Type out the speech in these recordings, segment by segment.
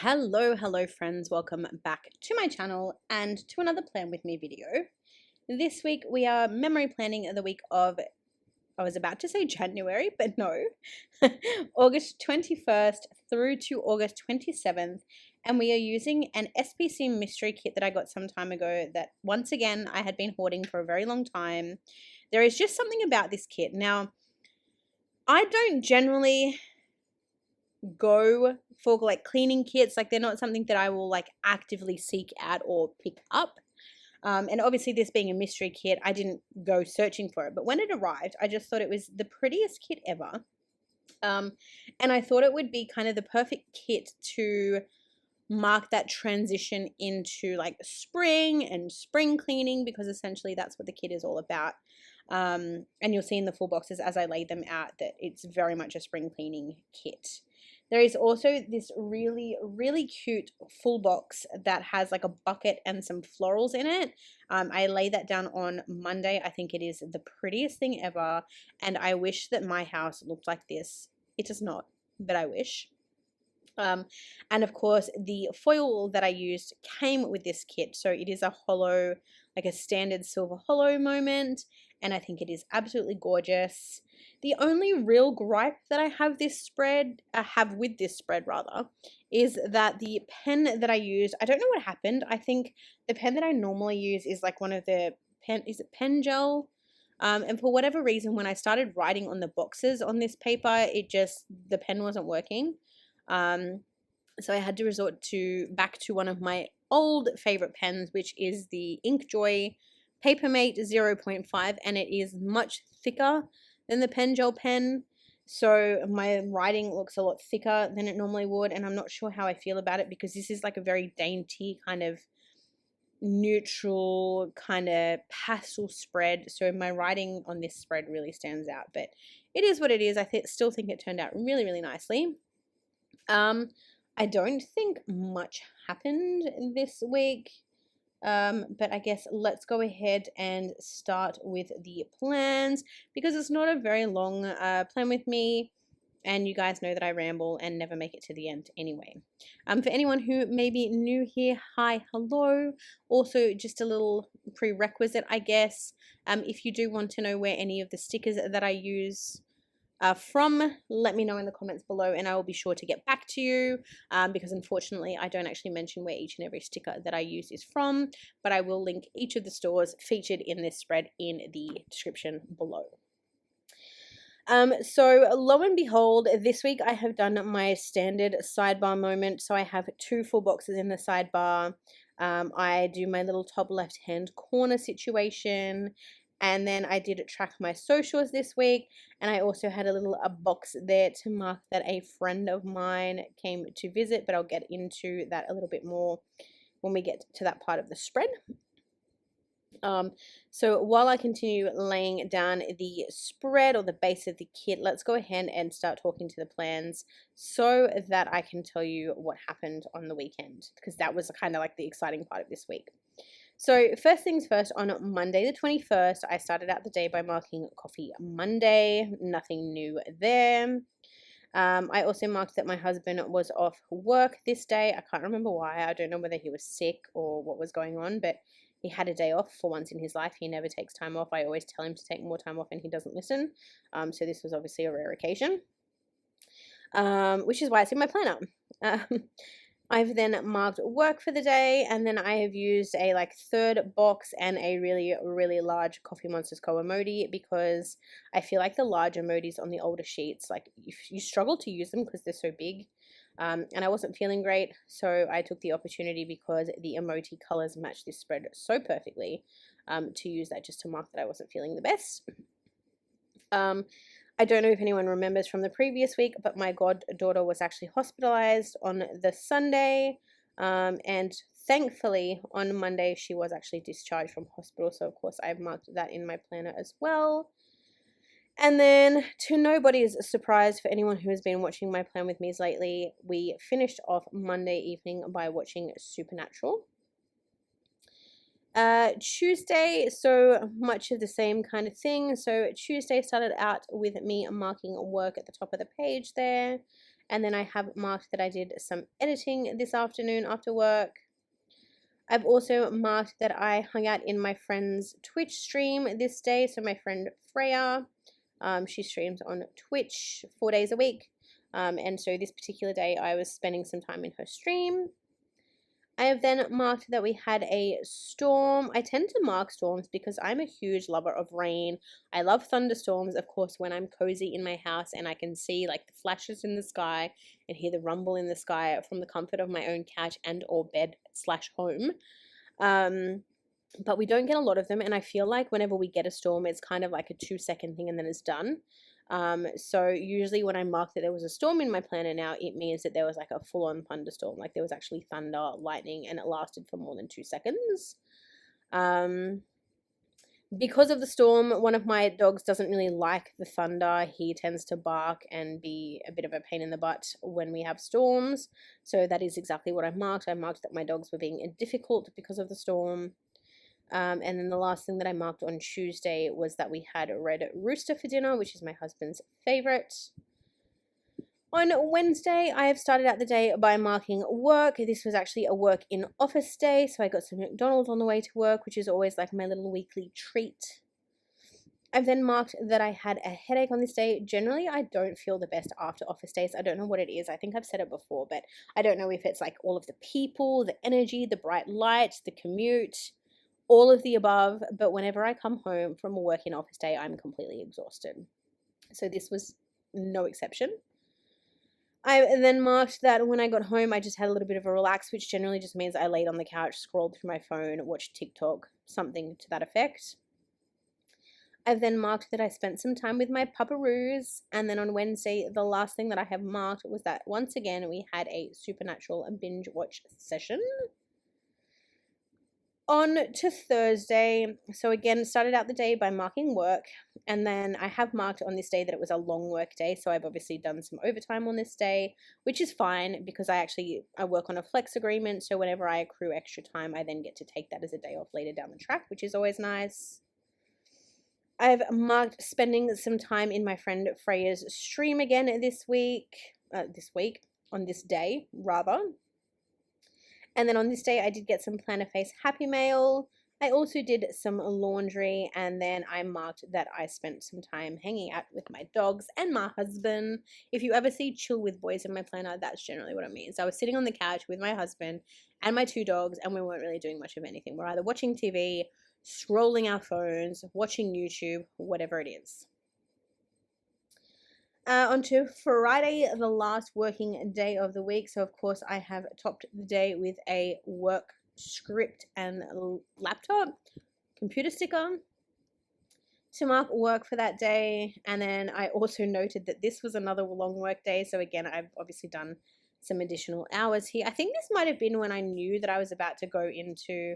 Hello friends, welcome back to my channel and to another Plan With Me video. This week we are memory planning the week of, I was about to say January, but no, August 21st through to August 27th, and we are using an SPC mystery kit that I got some time ago that once again I had been hoarding for a very long time. There is just something about this kit. Now, I don't generally go for like cleaning kits, like they're not something that I will like actively seek out or pick up. And obviously this being a mystery kit, I didn't go searching for it, but when it arrived, I just thought it was the prettiest kit ever. And I thought it would be kind of the perfect kit to mark that transition into like spring and spring cleaning, because essentially that's what the kit is all about. And you'll see in the full boxes as I lay them out that it's very much a spring cleaning kit. There is also this really cute full box that has like a bucket and some florals in it. I laid that down on Monday. I think it is the prettiest thing ever, and I wish that my house looked like this. It does not, but I wish. And of course, the foil that I used came with this kit. So it is a hollow, like a standard silver hollow moment, and I think it is absolutely gorgeous. The only real gripe that I have with this spread rather, is that the pen that I used, I don't know what happened. I think the pen that I normally use is like one of the pen gel? And for whatever reason, when I started writing on the boxes on this paper, the pen wasn't working. So I had to resort back to one of my old favorite pens, which is the Inkjoy Papermate 0.5, and it is much thicker than the pen gel pen, so my writing looks a lot thicker than it normally would, and I'm not sure how I feel about it because this is like a very dainty kind of neutral kind of pastel spread, so my writing on this spread really stands out, but it is what it is. I still think it turned out really nicely. I don't think much happened this week. But I guess let's go ahead and start with the plans, because it's not a very long plan with me, and you guys know that I ramble and never make it to the end anyway. For anyone who may be new here, hi, hello. Also, just a little prerequisite, I guess. If you do want to know where any of the stickers that I use from, let me know in the comments below, and I will be sure to get back to you, because unfortunately I don't actually mention where each and every sticker that I use is from, but I will link each of the stores featured in this spread in the description below. So lo and behold, this week I have done my standard sidebar moment. So I have 2 full boxes in the sidebar. I do my little top left hand corner situation, and then I did track my socials this week, and I also had a box there to mark that a friend of mine came to visit, but I'll get into that a little bit more when we get to that part of the spread. So while I continue laying down the spread or the base of the kit, let's go ahead and start talking to the plans so that I can tell you what happened on the weekend, because that was kind of like the exciting part of this week. So first things first, on Monday the 21st, I started out the day by marking Coffee Monday. Nothing new there. I also marked that my husband was off work this day. I can't remember why. I don't know whether he was sick or what was going on, but he had a day off for once in his life. He never takes time off. I always tell him to take more time off and he doesn't listen. So this was obviously a rare occasion, which is why it's in my planner. I've then marked work for the day, and then I have used a like 3rd box and a really large Coffee Monsters Co emoji, because I feel like the large emojis on the older sheets, like you struggle to use them because they're so big. And I wasn't feeling great, so I took the opportunity, because the emoji colors match this spread so perfectly, to use that just to mark that I wasn't feeling the best. I don't know if anyone remembers from the previous week, but my goddaughter was actually hospitalized on the Sunday, and thankfully on Monday she was actually discharged from hospital, so of course I've marked that in my planner as well. And then, to nobody's surprise, for anyone who has been watching my plan with me lately, we finished off Monday evening by watching Supernatural. Tuesday, so much of the same kind of thing. So Tuesday started out with me marking work at the top of the page there, And then I have marked that I did some editing this afternoon after work. I've also marked that I hung out in my friend's Twitch stream this day. So my friend Freya, she streams on Twitch 4 days a week. And so this particular day I was spending some time in her stream. I have then marked that we had a storm. I tend to mark storms because I'm a huge lover of rain. I love thunderstorms, of course, when I'm cozy in my house and I can see like the flashes in the sky and hear the rumble in the sky from the comfort of my own couch and or bed / home. But we don't get a lot of them, and I feel like whenever we get a storm, it's kind of like a 2-second thing and then it's done. So usually when I mark that there was a storm in my planner now, it means that there was like a full-on thunderstorm, like there was actually thunder, lightning, and it lasted for more than 2 seconds. Because of the storm, one of my dogs doesn't really like the thunder. He tends to bark and be a bit of a pain in the butt when we have storms. So that is exactly what I marked. I marked that my dogs were being difficult because of the storm. And then the last thing that I marked on Tuesday was that we had a red rooster for dinner, which is my husband's favorite. On Wednesday, I have started out the day by marking work. This was actually a work in office day, so I got some McDonald's on the way to work, which is always like my little weekly treat. I've then marked that I had a headache on this day. Generally, I don't feel the best after office days. I don't know what it is. I think I've said it before, but I don't know if it's like all of the people, the energy, the bright lights, the commute, all of the above. But whenever I come home from a work in office day, I'm completely exhausted. So this was no exception. I then marked that when I got home, I just had a little bit of a relax, which generally just means I laid on the couch, scrolled through my phone, watched TikTok, something to that effect. I've then marked that I spent some time with my pupperoos, and then on Wednesday, the last thing that I have marked was that once again we had a Supernatural binge watch session. On to Thursday, so again, started out the day by marking work, and then I have marked on this day that it was a long work day, so I've obviously done some overtime on this day, which is fine because I work on a flex agreement, so whenever I accrue extra time, I then get to take that as a day off later down the track, which is always nice. I've marked spending some time in my friend Freya's stream again on this day, rather. And then on this day, I did get some Planner Face Happy Mail. I also did some laundry, and then I marked that I spent some time hanging out with my dogs and my husband. If you ever see chill with boys in my planner, that's generally what it means. I was sitting on the couch with my husband and my 2 dogs, and we weren't really doing much of anything. We're either watching TV, scrolling our phones, watching YouTube, whatever it is. On to Friday, the last working day of the week. So, of course, I have topped the day with a work script and laptop computer sticker to mark work for that day. And then I also noted that this was another long work day. So, again, I've obviously done some additional hours here. I think this might have been when I knew that I was about to go into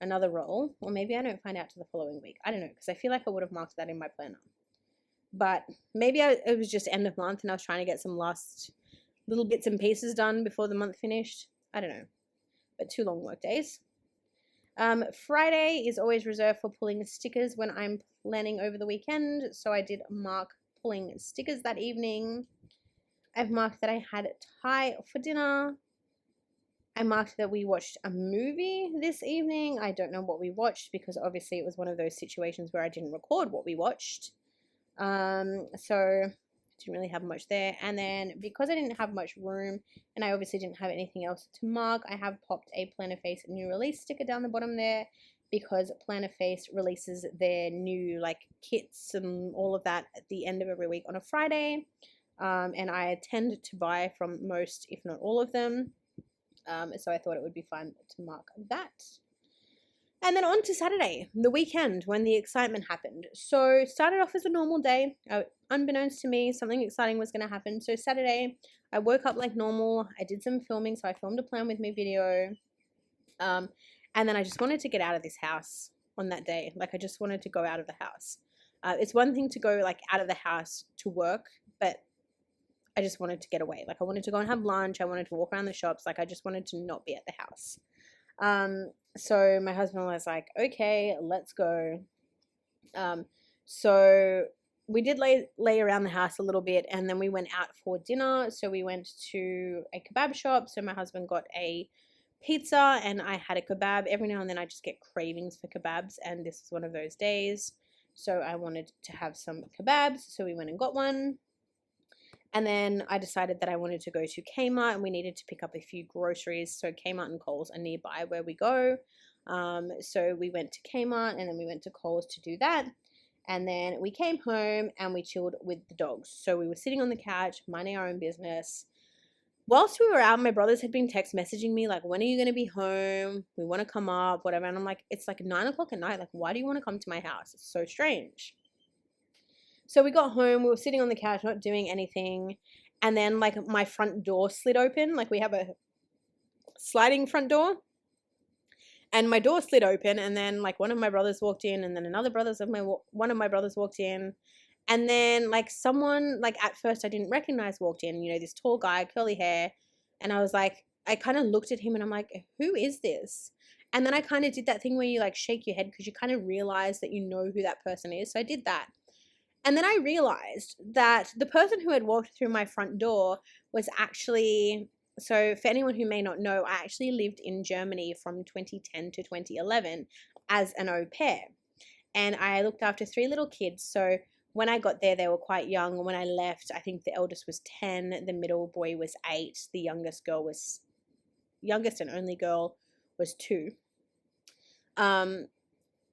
another role, or maybe I don't find out till the following week. I don't know, because I feel like I would have marked that in my planner. But maybe it was just end of month and I was trying to get some last little bits and pieces done before the month finished. I don't know. But 2 long work days. Friday is always reserved for pulling stickers when I'm planning over the weekend. So I did mark pulling stickers that evening. I've marked that I had Thai for dinner. I marked that we watched a movie this evening. I don't know what we watched because obviously it was one of those situations where I didn't record what we watched. So didn't really have much there. And then because I didn't have much room and I obviously didn't have anything else to mark, I have popped a Planner Face new release sticker down the bottom there because Planner Face releases their new like kits and all of that at the end of every week on a Friday. And I tend to buy from most, if not all of them. So I thought it would be fun to mark that. And then on to Saturday, the weekend, when the excitement happened. So started off as a normal day. Unbeknownst to me, something exciting was going to happen. So Saturday, I woke up like normal. I did some filming, so I filmed a Plan With Me video. And then I just wanted to get out of this house on that day. Like I just wanted to go out of the house. It's one thing to go like out of the house to work, but I just wanted to get away. Like I wanted to go and have lunch. I wanted to walk around the shops. Like I just wanted to not be at the house. So my husband was like, okay, let's go. So we did lay around the house a little bit, and then we went out for dinner. So we went to a kebab shop. So my husband got a pizza and I had a kebab. Every now and then I just get cravings for kebabs, and this is one of those days. So I wanted to have some kebabs, so we went and got one. And then I decided that I wanted to go to Kmart, and we needed to pick up a few groceries. So Kmart and Coles are nearby where we go. So we went to Kmart, and then we went to Coles to do that. And then we came home and we chilled with the dogs. So we were sitting on the couch, minding our own business. Whilst we were out, my brothers had been text messaging me, like, when are you going to be home? We want to come up, whatever. And I'm like, it's like 9 o'clock at night. Like, why do you want to come to my house? It's so strange. So we got home. We were sitting on the couch, not doing anything. And then, like, my front door slid open. Like, we have a sliding front door. And my door slid open, and then, like, one of my brothers walked in, and then one of my brothers walked in. And then, like, someone, like, at first I didn't recognize walked in, you know, this tall guy, curly hair. And I was like, I kind of looked at him and I'm like, who is this? And then I kind of did that thing where you, like, shake your head because you kind of realize that you know who that person is. So I did that. And then I realized that the person who had walked through my front door was actually... So for anyone who may not know, I actually lived in Germany from 2010 to 2011 as an au pair. And I looked after 3 little kids. So when I got there, they were quite young. When I left, I think the eldest was 10, the middle boy was 8, the youngest and only girl was 2. And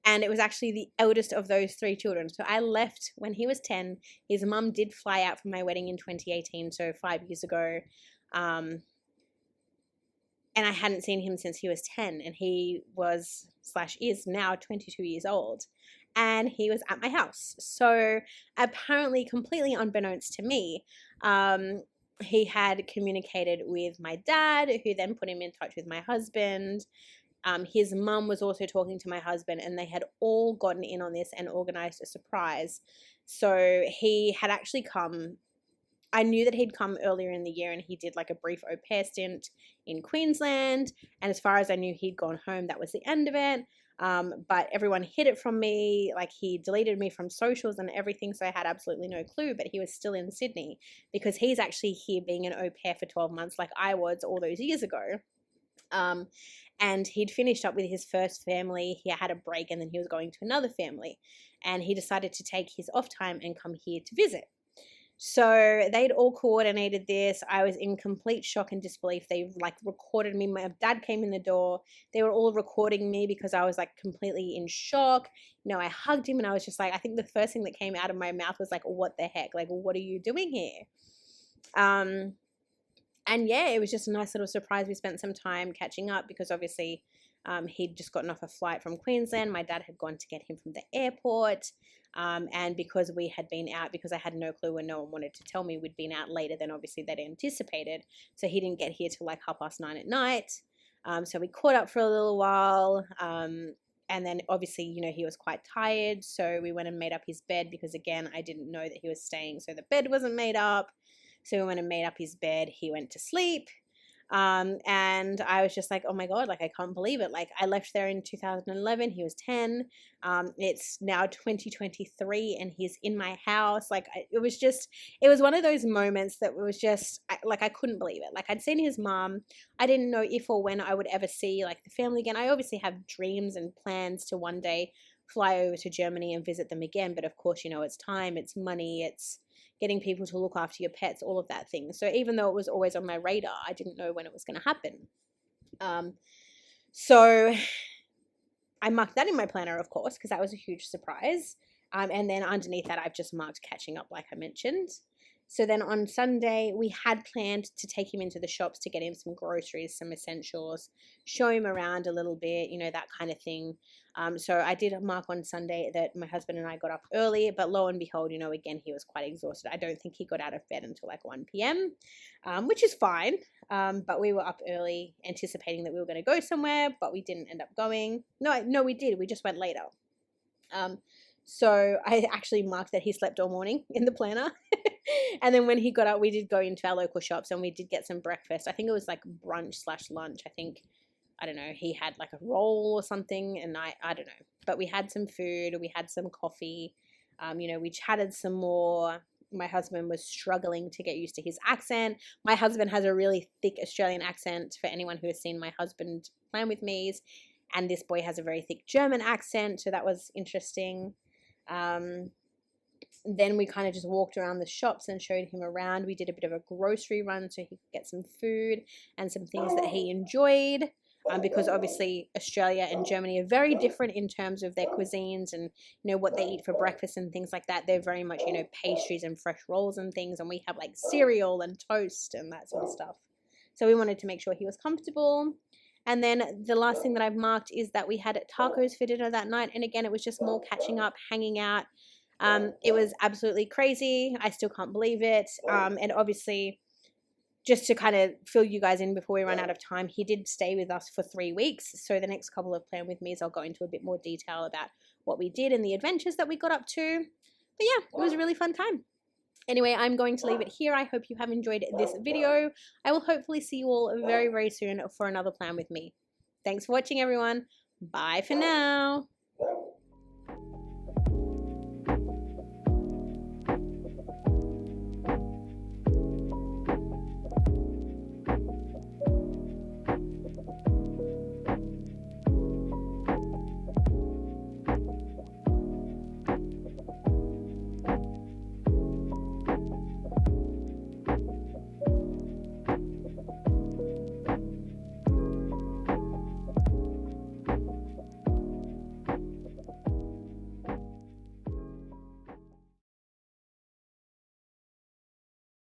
it was actually the eldest of those 3 children. So I left when he was 10. His mum did fly out for my wedding in 2018, so 5 years ago. And I hadn't seen him since he was 10, and he is now 22 years old, and he was at my house. So apparently, completely unbeknownst to me, he had communicated with my dad, who then put him in touch with my husband. His mum was also talking to my husband, and they had all gotten in on this and organized a surprise. So he had actually come. I knew that he'd come earlier in the year, and he did like a brief au pair stint in Queensland. And as far as I knew, he'd gone home. That was the end of it. But everyone hid it from me. Like, he deleted me from socials and everything. So I had absolutely no clue, but he was still in Sydney because he's actually here being an au pair for 12 months like I was all those years ago. And he'd finished up with his first family. He had a break, and then he was going to another family. And he decided to take his off time and come here to visit. So they'd all coordinated this. I was in complete shock and disbelief. They, like, recorded me. My dad came in the door. They were all recording me because I was, like, completely in shock. You know, I hugged him, and I was just like, I think the first thing that came out of my mouth was like, what the heck? Like, what are you doing here? And yeah, it was just a nice little surprise. We spent some time catching up because obviously he'd just gotten off a flight from Queensland. My dad had gone to get him from the airport. And because we had been out, because I had no clue and no one wanted to tell me we'd been out later than obviously they'd anticipated. So he didn't get here till like 9:30 at night. So we caught up for a little while. And then obviously, you know, he was quite tired. So we went and made up his bed because, again, I didn't know that he was staying. So the bed wasn't made up. So we went and made up his bed. He went to sleep. And I was just like, oh my God, like, I can't believe it. Like, I left there in 2011. He was 10. It's now 2023 and he's in my house. Like, it was one of those moments that was just like, I couldn't believe it. Like, I'd seen his mom. I didn't know if or when I would ever see like the family again. I obviously have dreams and plans to one day fly over to Germany and visit them again. But of course, you know, it's time, it's money, it's getting people to look after your pets, all of that thing. So even though it was always on my radar, I didn't know when it was going to happen. So I marked that in my planner, of course, because that was a huge surprise. And then underneath that, I've just marked catching up, like I mentioned. So then on Sunday, we had planned to take him into the shops to get him some groceries, some essentials, show him around a little bit, you know, that kind of thing. So I did mark on Sunday that my husband and I got up early, but lo and behold, you know, again, he was quite exhausted. I don't think he got out of bed until like 1 p.m., which is fine. But we were up early anticipating that we were going to go somewhere, but we didn't end up going. No, we did. We just went later. So I actually marked that he slept all morning in the planner. And then when he got up, we did go into our local shops and we did get some breakfast. I think it was like brunch/lunch. I don't know, he had like a roll or something, and I don't know. But we had some food, we had some coffee. You know, we chatted some more. My husband was struggling to get used to his accent. My husband has a really thick Australian accent, for anyone who has seen my husband plan with me. And this boy has a very thick German accent, so that was interesting. Then we kind of just walked around the shops and showed him around. We did a bit of a grocery run so he could get some food and some things that he enjoyed. Because obviously Australia and Germany are very different in terms of their cuisines and, you know, what they eat for breakfast and things like that. They're very much, you know, pastries and fresh rolls and things, and we have like cereal and toast and that sort of stuff. So we wanted to make sure he was comfortable. And then the last thing that I've marked is that we had tacos for dinner that night, and again, it was just more catching up, hanging out. It was absolutely crazy. I still can't believe it. And obviously, just to kind of fill you guys in before we run out of time, he did stay with us for 3 weeks. So the next couple of Plan With Me's, I'll go into a bit more detail about what we did and the adventures that we got up to. But yeah, it was a really fun time. Anyway, I'm going to leave it here. I hope you have enjoyed this video. I will hopefully see you all very, very soon for another Plan With Me. Thanks for watching, everyone. Bye for now.